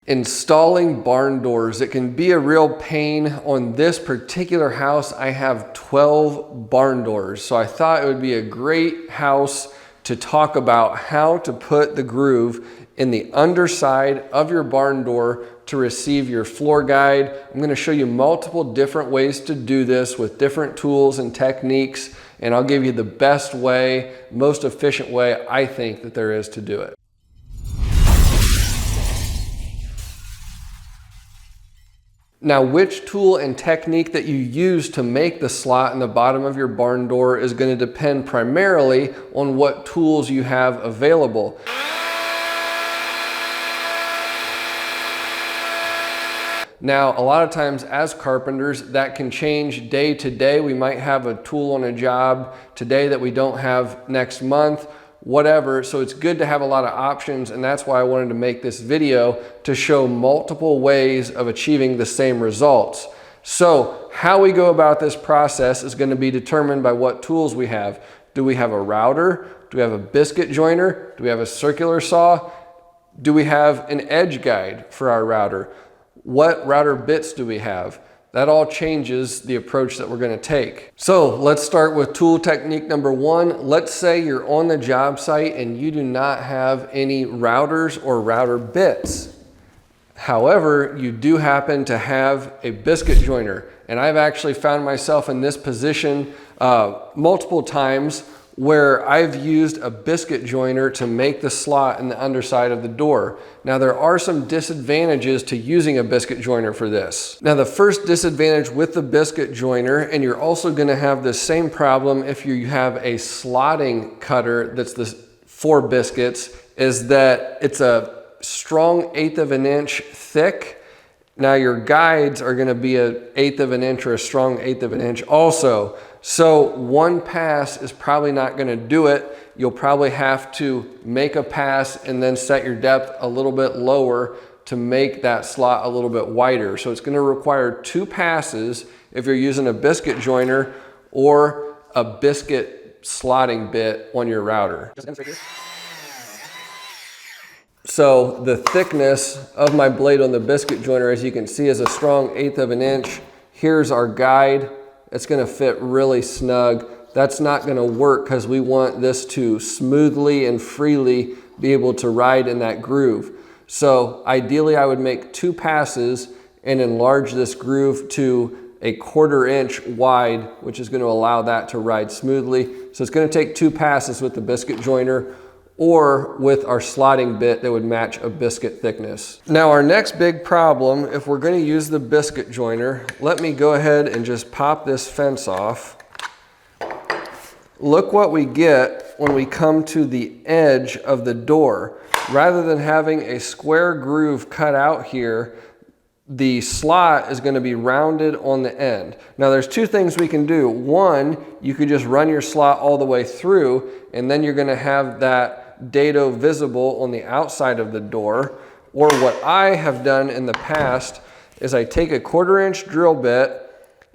Installing barn doors, it can be a real pain. On this particular house, I have 12 barn doors. So I thought it would be a great house to talk about how to put the groove in the underside of your barn door to receive your floor guide. I'm going to show you multiple different ways to do this with different tools and techniques, and I'll give you the best way, most efficient way I think that there is to do it. Now, which tool and technique that you use to make the slot in the bottom of your barn door is going to depend primarily on what tools you have available. Now, a lot of times as carpenters, that can change day to day. We might have a tool on a job today that we don't have next month, whatever. So it's good to have a lot of options, and that's why I wanted to make this video to show multiple ways of achieving the same results. So how we go about this process is going to be determined by what tools we have. Do we have a router? Do we have a biscuit joiner? Do we have a circular saw? Do we have an edge guide for our router? What router bits do we have? That all changes the approach that we're going to take. So let's start with tool technique number one. Let's say you're on the job site and you do not have any routers or router bits. However, you do happen to have a biscuit joiner. And I've actually found myself in this position multiple times where I've used a biscuit joiner to make the slot in the underside of the door. Now, there are some disadvantages to using a biscuit joiner for this. Now, the first disadvantage with the biscuit joiner, and you're also gonna have the same problem if you have a slotting cutter that's for biscuits, is that it's a strong 1/8 of an inch thick. Now, your guides are gonna be an 1/8 of an inch or a strong 1/8 of an inch also. So one pass is probably not going to do it. You'll probably have to make a pass and then set your depth a little bit lower to make that slot a little bit wider. So it's going to require 2 passes if you're using a biscuit joiner or a biscuit slotting bit on your router. So the thickness of my blade on the biscuit joiner, as you can see, is a strong 1/8 of an inch. Here's our guide. It's going to fit really snug. That's not going to work because we want this to smoothly and freely be able to ride in that groove. So ideally I would make 2 passes and enlarge this groove to a 1/4 inch wide, which is going to allow that to ride smoothly. So it's going to take 2 passes with the biscuit joiner or with our slotting bit that would match a biscuit thickness. Now, our next big problem, if we're going to use the biscuit joiner, let me go ahead and just pop this fence off. Look what we get when we come to the edge of the door. Rather than having a square groove cut out here, the slot is going to be rounded on the end. Now, there's 2 things we can do. One, you could just run your slot all the way through, and then you're going to have that dado visible on the outside of the door. Or what I have done in the past is I take a 1/4 inch drill bit,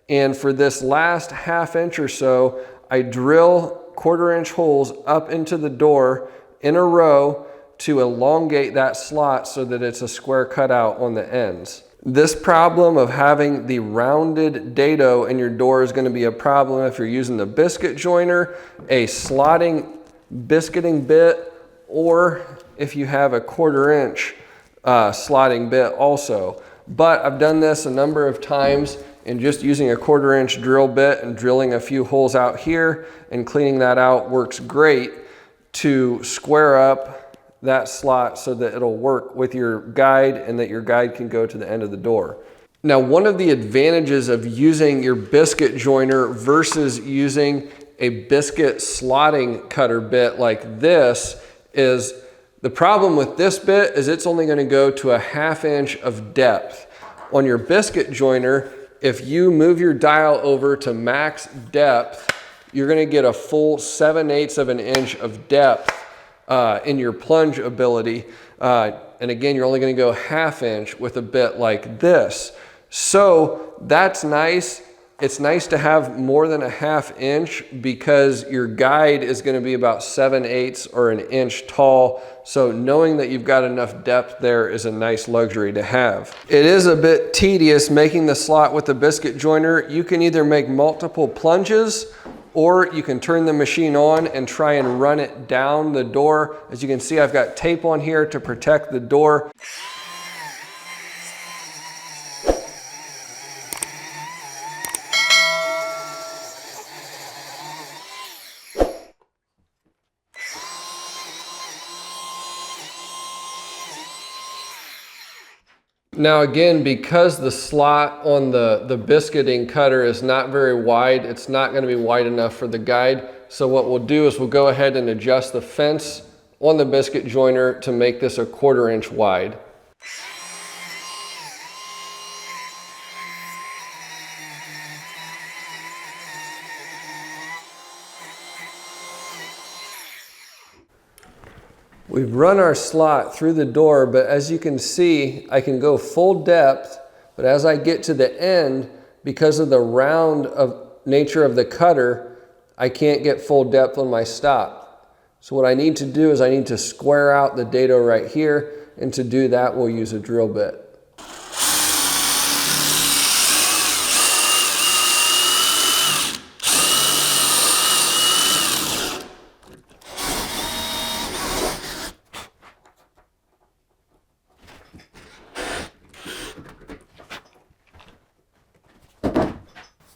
and for this last 1/2 inch or so, I drill 1/4 inch holes up into the door in a row to elongate that slot so that it's a square cutout on the ends. This problem of having the rounded dado in your door is going to be a problem if you're using the biscuit joiner, a slotting biscuiting bit, or if you have a 1/4 inch slotting bit also. But I've done this a number of times, and just using a 1/4 inch drill bit and drilling a few holes out here and cleaning that out works great to square up that slot so that it'll work with your guide and that your guide can go to the end of the door. Now, one of the advantages of using your biscuit joiner versus using a biscuit slotting cutter bit like this is the problem with this bit is it's only going to go to a 1/2 inch of depth. On your biscuit joiner, if you move your dial over to max depth, you're going to get a full 7/8 of an inch of depth in your plunge ability. And again, you're only going to go 1/2 inch with a bit like this. So that's nice, It's nice to have more than a ½ inch because your guide is going to be about 7/8 or an inch tall. So knowing that you've got enough depth there is a nice luxury to have. It is a bit tedious making the slot with the biscuit joiner. You can either make multiple plunges or you can turn the machine on and try and run it down the door. As you can see, I've got tape on here to protect the door. Now again, because the slot on the biscuiting cutter is not very wide, it's not going to be wide enough for the guide. So what we'll do is we'll go ahead and adjust the fence on the biscuit joiner to make this a 1/4 inch wide. We've run our slot through the door, but as you can see, I can go full depth, but as I get to the end, because of the round nature of the cutter, I can't get full depth on my stop. So what I need to do is I need to square out the dado right here, and to do that, we'll use a drill bit.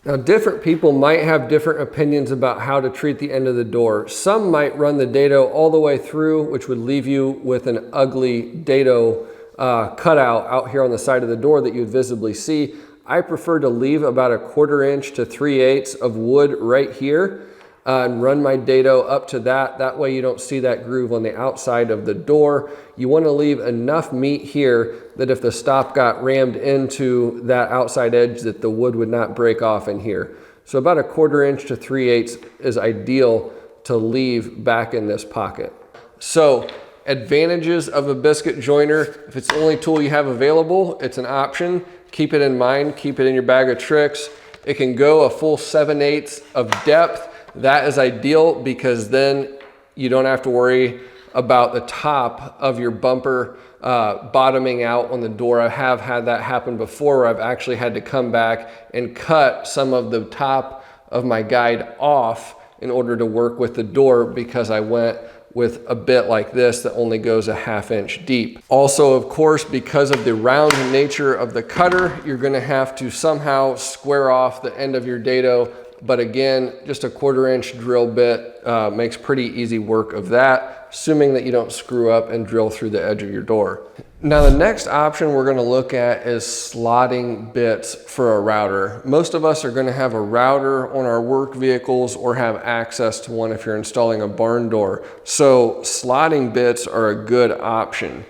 Now, different people might have different opinions about how to treat the end of the door. Some might run the dado all the way through, which would leave you with an ugly dado cutout out here on the side of the door that you would visibly see. I prefer to leave about a 1/4 inch to 3/8 of wood right here and run my dado up to that. That way you don't see that groove on the outside of the door. You want to leave enough meat here that if the stop got rammed into that outside edge, that the wood would not break off in here. So about a 1/4 inch to 3/8 is ideal to leave back in this pocket. So advantages of a biscuit joiner: if it's the only tool you have available, it's an option. Keep it in mind, keep it in your bag of tricks. It can go a full 7/8 of depth. That is ideal because then you don't have to worry about the top of your bumper bottoming out on the door. I have had that happen before where I've actually had to come back and cut some of the top of my guide off in order to work with the door because I went with a bit like this that only goes a 1/2 inch deep. Also, of course, because of the round nature of the cutter, you're going to have to somehow square off the end of your dado. But again, just a 1/4 inch drill bit makes pretty easy work of that, assuming that you don't screw up and drill through the edge of your door. Now, the next option we're going to look at is slotting bits for a router. Most of us are going to have a router on our work vehicles or have access to one if you're installing a barn door. So slotting bits are a good option.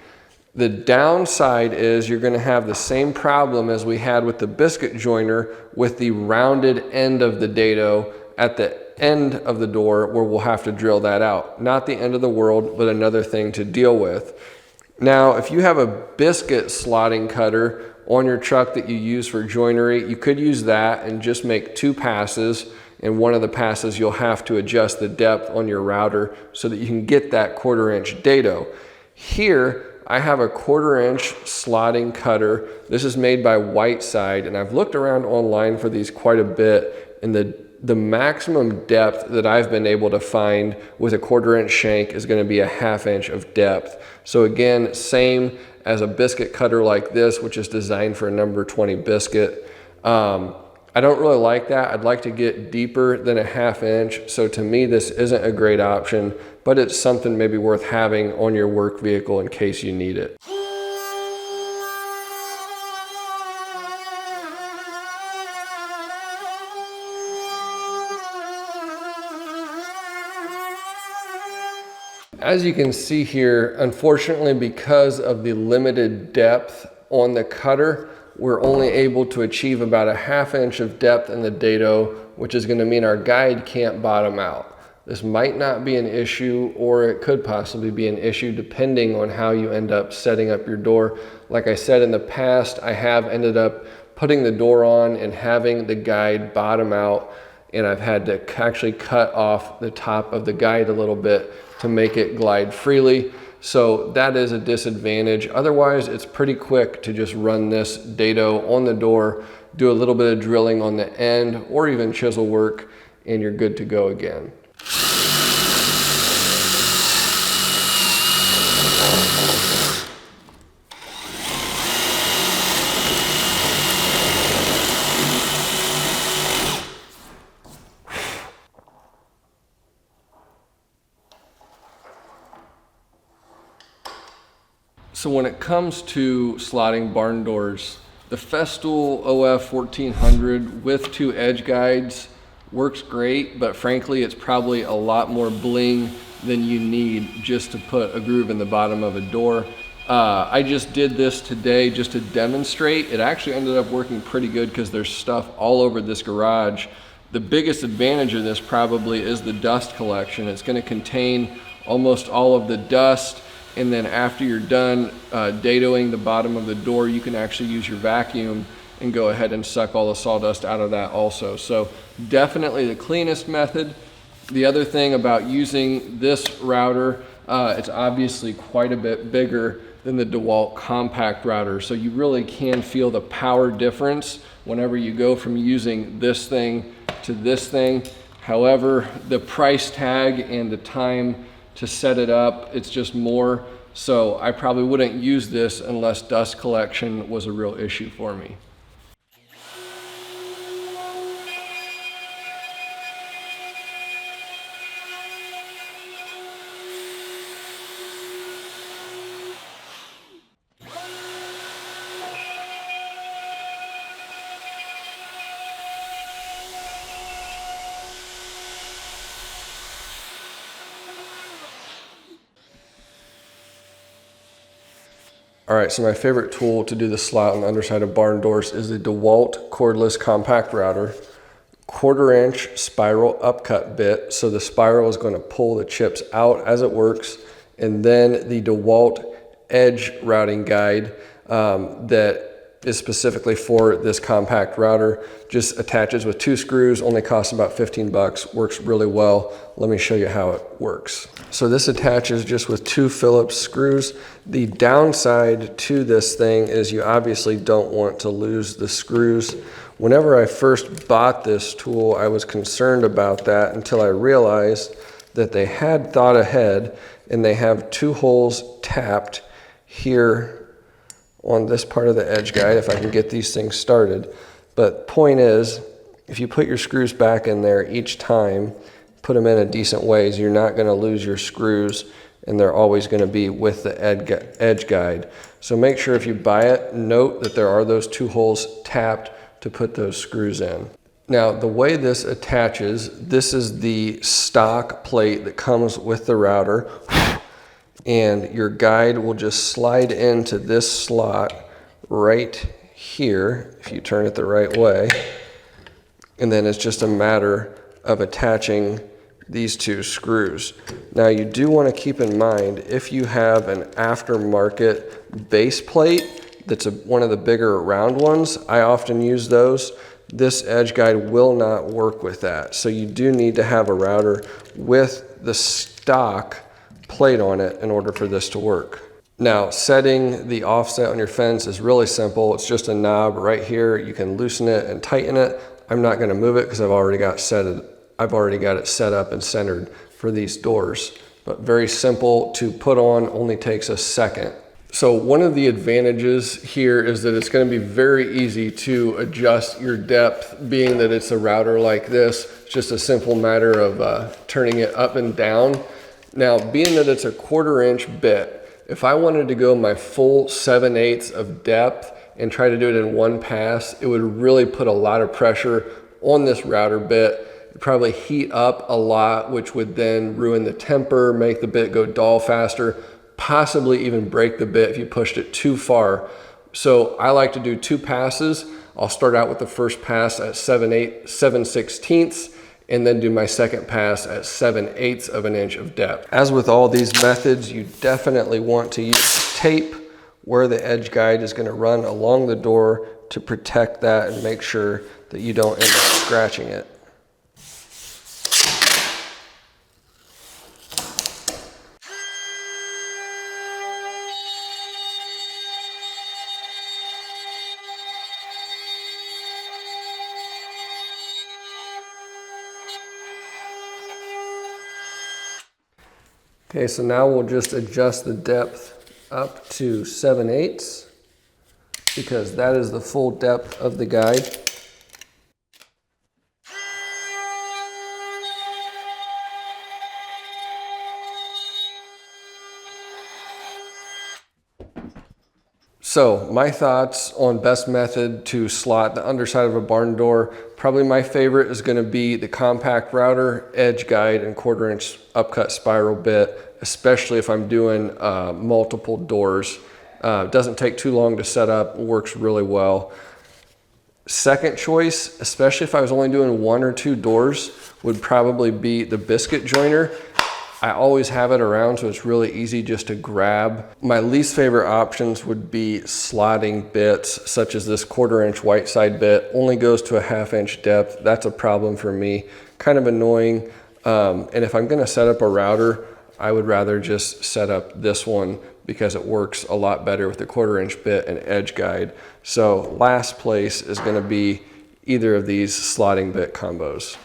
The downside is you're going to have the same problem as we had with the biscuit joiner with the rounded end of the dado at the end of the door where we'll have to drill that out. Not the end of the world, but another thing to deal with. Now, if you have a biscuit slotting cutter on your truck that you use for joinery, you could use that and just make 2 passes. And one of the passes you'll have to adjust the depth on your router so that you can get that 1/4 inch dado. Here, I have a 1/4 inch slotting cutter. This is made by Whiteside, and I've looked around online for these quite a bit, and the maximum depth that I've been able to find with a 1/4 inch shank is going to be a 1/2 inch of depth. So again, same as a biscuit cutter like this, which is designed for a number 20 biscuit. I don't really like that. I'd like to get deeper than a 1/2 inch. So to me, this isn't a great option, but it's something maybe worth having on your work vehicle in case you need it. As you can see here, unfortunately, because of the limited depth on the cutter, we're only able to achieve about a 1/2 inch of depth in the dado, which is going to mean our guide can't bottom out. This might not be an issue, or it could possibly be an issue depending on how you end up setting up your door. Like I said in the past, I have ended up putting the door on and having the guide bottom out, and I've had to actually cut off the top of the guide a little bit to make it glide freely. So that is a disadvantage. Otherwise, it's pretty quick to just run this dado on the door, do a little bit of drilling on the end or even chisel work, and you're good to go again. So when it comes to slotting barn doors, the Festool OF 1400 with 2 edge guides works great, but frankly, it's probably a lot more bling than you need just to put a groove in the bottom of a door. I just did this today just to demonstrate. It actually ended up working pretty good because there's stuff all over this garage. The biggest advantage of this probably is the dust collection. It's going to contain almost all of the dust. And then after you're done dadoing the bottom of the door, you can actually use your vacuum and go ahead and suck all the sawdust out of that also. So definitely the cleanest method. The other thing about using this router, it's obviously quite a bit bigger than the DeWalt compact router. So you really can feel the power difference whenever you go from using this thing to this thing. However, the price tag and the time to set it up, it's just more. So I probably wouldn't use this unless dust collection was a real issue for me. All right, so my favorite tool to do the slot on the underside of barn doors is the DeWalt cordless compact router, 1/4 inch spiral upcut bit. So the spiral is going to pull the chips out as it works. And then the DeWalt edge routing guide that is specifically for this compact router, just attaches with 2 screws, only costs about 15 bucks, works really well. Let me show you how it works. So this attaches just with 2 Phillips screws. The downside to this thing is you obviously don't want to lose the screws. Whenever I first bought this tool, I was concerned about that until I realized that they had thought ahead, and they have 2 holes tapped here on this part of the edge guide, if I can get these things started. But point is, if you put your screws back in there each time, put them in a decent way, you're not going to lose your screws, and they're always going to be with the edge guide. So make sure if you buy it, note that there are those 2 holes tapped to put those screws in. Now, the way this attaches, this is the stock plate that comes with the router, and your guide will just slide into this slot right here if you turn it the right way. And then it's just a matter of attaching these 2 screws. Now, you do want to keep in mind, if you have an aftermarket base plate that's one of the bigger round ones, I often use those. This edge guide will not work with that. So you do need to have a router with the stock plate on it in order for this to work. Now, setting the offset on your fence is really simple. It's just a knob right here. You can loosen it and tighten it. I'm not going to move it because I've already got it set up and centered for these doors. But very simple to put on, only takes a second. So one of the advantages here is that it's going to be very easy to adjust your depth, being that it's a router like this. It's just a simple matter of turning it up and down. Now, being that it's a 1/4 inch bit, if I wanted to go my full 7/8 of depth and try to do it in one pass, it would really put a lot of pressure on this router bit. It'd probably heat up a lot, which would then ruin the temper, make the bit go dull faster, possibly even break the bit if you pushed it too far. So I like to do 2 passes. I'll start out with the first pass at 7/16, and then do my second pass at 7/8 of an inch of depth. As with all these methods, you definitely want to use tape where the edge guide is going to run along the door to protect that and make sure that you don't end up scratching it. Okay, so now we'll just adjust the depth up to 7/8 because that is the full depth of the guide. So my thoughts on best method to slot the underside of a barn door, probably my favorite is going to be the compact router, edge guide, and 1/4-inch upcut spiral bit, especially if I'm doing multiple doors. It doesn't take too long to set up, works really well. Second choice, especially if I was only doing 1 or 2 doors, would probably be the Biscuit Joiner. I always have it around, so it's really easy just to grab. My least favorite options would be slotting bits, such as this 1/4-inch white side bit, only goes to a 1/2 inch depth. That's a problem for me, kind of annoying. And if I'm gonna set up a router, I would rather just set up this one because it works a lot better with the 1/4-inch bit and edge guide. So last place is gonna be either of these slotting bit combos.